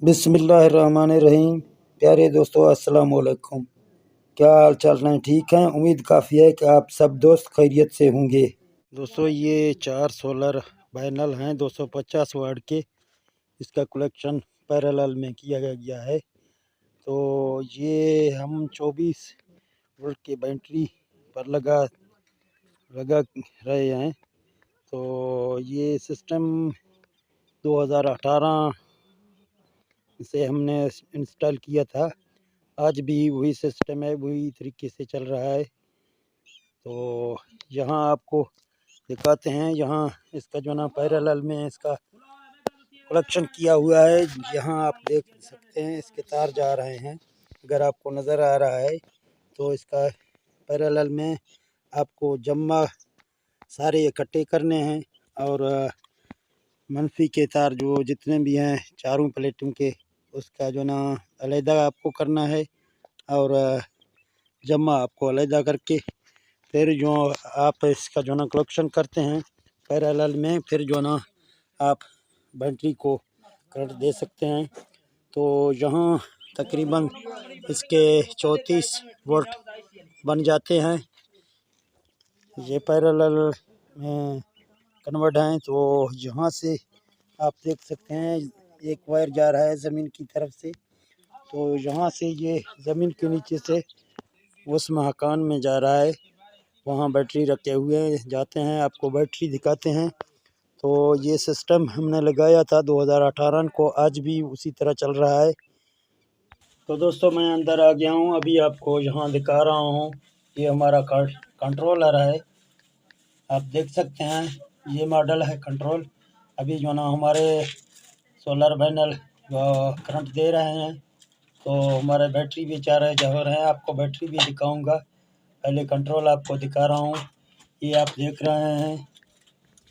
बिस्मिल्लाहिर्रहमानिर्रहीम। प्यारे दोस्तों, अस्सलाम वालेकुम। क्या हाल चाल हैं? ठीक हैं? उम्मीद काफ़ी है कि आप सब दोस्त खैरियत से होंगे। दोस्तों, ये 4 सोलर पैनल हैं 250 वाट के। इसका कलेक्शन पैरेलल में किया गया है। तो ये हम 24 वोल्ट की बैटरी पर लगा रहे हैं। तो ये सिस्टम 2018 से हमने इंस्टॉल किया था। आज भी वही सिस्टम है, वही तरीके से चल रहा है। तो यहाँ आपको दिखाते हैं, यहाँ इसका जो ना पैरेलल में इसका कलेक्शन किया हुआ है। यहाँ आप देख सकते हैं इसके तार जा रहे हैं, अगर आपको नज़र आ रहा है तो। इसका पैरेलल में आपको जम्मा सारे इकट्ठे करने हैं और मनफी के तार जो जितने भी हैं चारों प्लेटों के, उसका जो ना अलहदा आपको करना है और जमा आपको अलहदा करके फिर जो आप इसका जो ना कलेक्शन करते हैं पैरेलल में, फिर जो ना आप बैटरी को करंट दे सकते हैं। तो यहाँ तकरीबन इसके 34 वोल्ट बन जाते हैं। ये पैरेलल में कन्वर्ट हैं। तो यहाँ से आप देख सकते हैं एक वायर जा रहा है ज़मीन की तरफ से। तो यहाँ से ये ज़मीन के नीचे से उस मकान में जा रहा है, वहाँ बैटरी रखे हुए जाते हैं। आपको बैटरी दिखाते हैं। तो ये सिस्टम हमने लगाया था 2018 को, आज भी उसी तरह चल रहा है। तो दोस्तों, मैं अंदर आ गया हूँ, अभी आपको यहाँ दिखा रहा हूँ। ये हमारा कंट्रोलर है, आप देख सकते हैं। ये मॉडल है कंट्रोल। अभी जो ना हमारे सोलर पैनल करंट दे रहे हैं, तो हमारे बैटरी भी चार्ज हो रहे हैं। आपको बैटरी भी दिखाऊंगा, पहले कंट्रोल आपको दिखा रहा हूँ। ये आप देख रहे हैं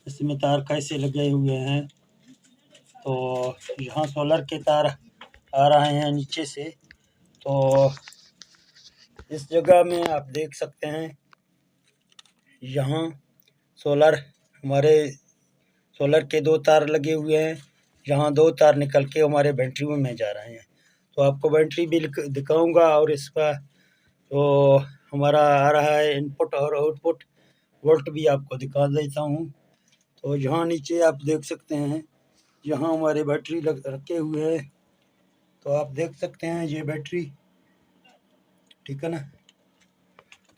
इसमें तार कैसे लगे हुए हैं। तो यहाँ सोलर के तार आ रहे हैं नीचे से। तो इस जगह में आप देख सकते हैं, यहाँ सोलर हमारे सोलर के 2 तार लगे हुए हैं। यहाँ 2 तार निकल के हमारे बैटरी में जा रहे हैं। तो आपको बैटरी भी दिखाऊंगा और इसका तो हमारा आ रहा है इनपुट और आउटपुट वोल्ट भी आपको दिखा देता हूँ। तो यहाँ नीचे आप देख सकते हैं, यहाँ हमारे बैटरी रखे हुए हैं। तो आप देख सकते हैं ये बैटरी, ठीक है ना।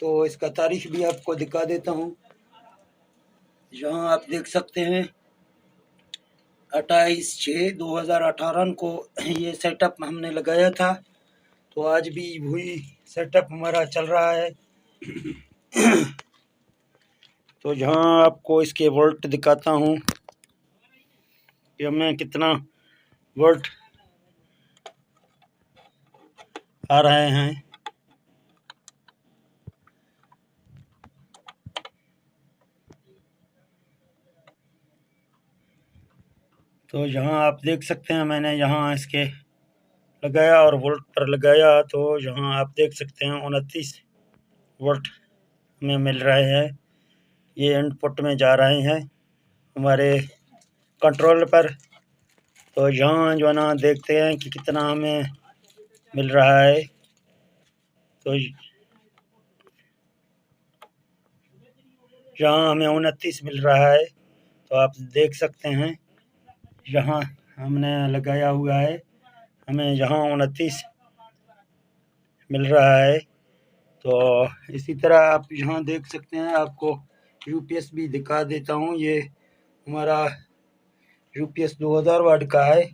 तो इसका तारीख भी आपको दिखा देता हूँ। यहाँ आप देख सकते हैं 28/6/2018 को ये सेटअप हमने लगाया था। तो आज भी वही सेटअप हमारा चल रहा है। तो यहाँ आपको इसके वोल्ट दिखाता हूँ कि हमें कितना वोल्ट आ रहे हैं। तो यहाँ आप देख सकते हैं, मैंने यहाँ इसके लगाया और वोल्ट पर लगाया। तो यहाँ आप देख सकते हैं 29 वोल्ट में मिल रहे हैं। ये इनपुट में जा रहे हैं हमारे कंट्रोल पर। तो यहाँ जो ना देखते हैं कि कितना हमें मिल रहा है। तो यहाँ हमें 29 मिल रहा है। तो आप देख सकते हैं, यहाँ हमने लगाया हुआ है, हमें यहाँ 29 मिल रहा है। तो इसी तरह आप यहाँ देख सकते हैं, आपको यूपीएस भी दिखा देता हूँ। ये हमारा यूपीएस 2000 वाट का है।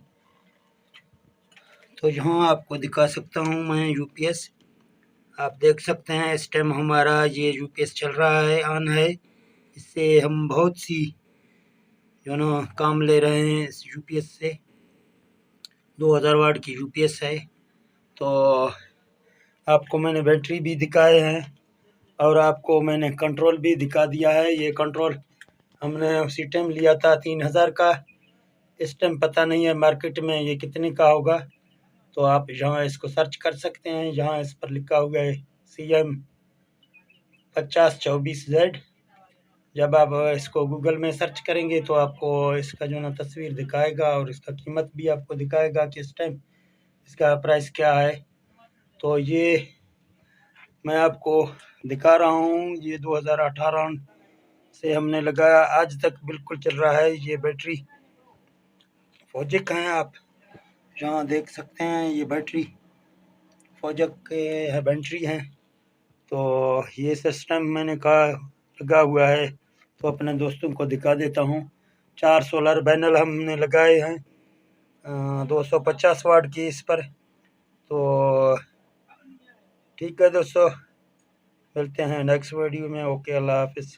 तो यहाँ आपको दिखा सकता हूँ मैं यूपीएस, आप देख सकते हैं इस टाइम हमारा ये यूपीएस चल रहा है, ऑन है। इससे हम बहुत सी जो ना काम ले रहे हैं इस यूपीएस से। 2000 वाट की यूपीएस है। तो आपको मैंने बैटरी भी दिखाए हैं और आपको मैंने कंट्रोल भी दिखा दिया है। ये कंट्रोल हमने उसी टाइम लिया था 3000 का। इस टाइम पता नहीं है मार्केट में ये कितने का होगा। तो आप यहाँ इसको सर्च कर सकते हैं। यहाँ इस पर लिखा हुआ है CM 5024Z। जब आप इसको गूगल में सर्च करेंगे तो आपको इसका जो ना तस्वीर दिखाएगा और इसका कीमत भी आपको दिखाएगा कि इस टाइम इसका प्राइस क्या है। तो ये मैं आपको दिखा रहा हूँ, ये 2018 से हमने लगाया, आज तक बिल्कुल चल रहा है। ये बैटरी फौजिक हैं, आप यहाँ देख सकते हैं, ये बैटरी फौजिक के बैटरी हैं। तो ये सिस्टम मैंने कहा लगा हुआ है, तो अपने दोस्तों को दिखा देता हूँ। 4 सोलर पैनल हमने लगाए हैं 250 वाट की इस पर। तो ठीक है दोस्तों, मिलते हैं नेक्स्ट वीडियो में। ओके, अल्लाह हाफिज़।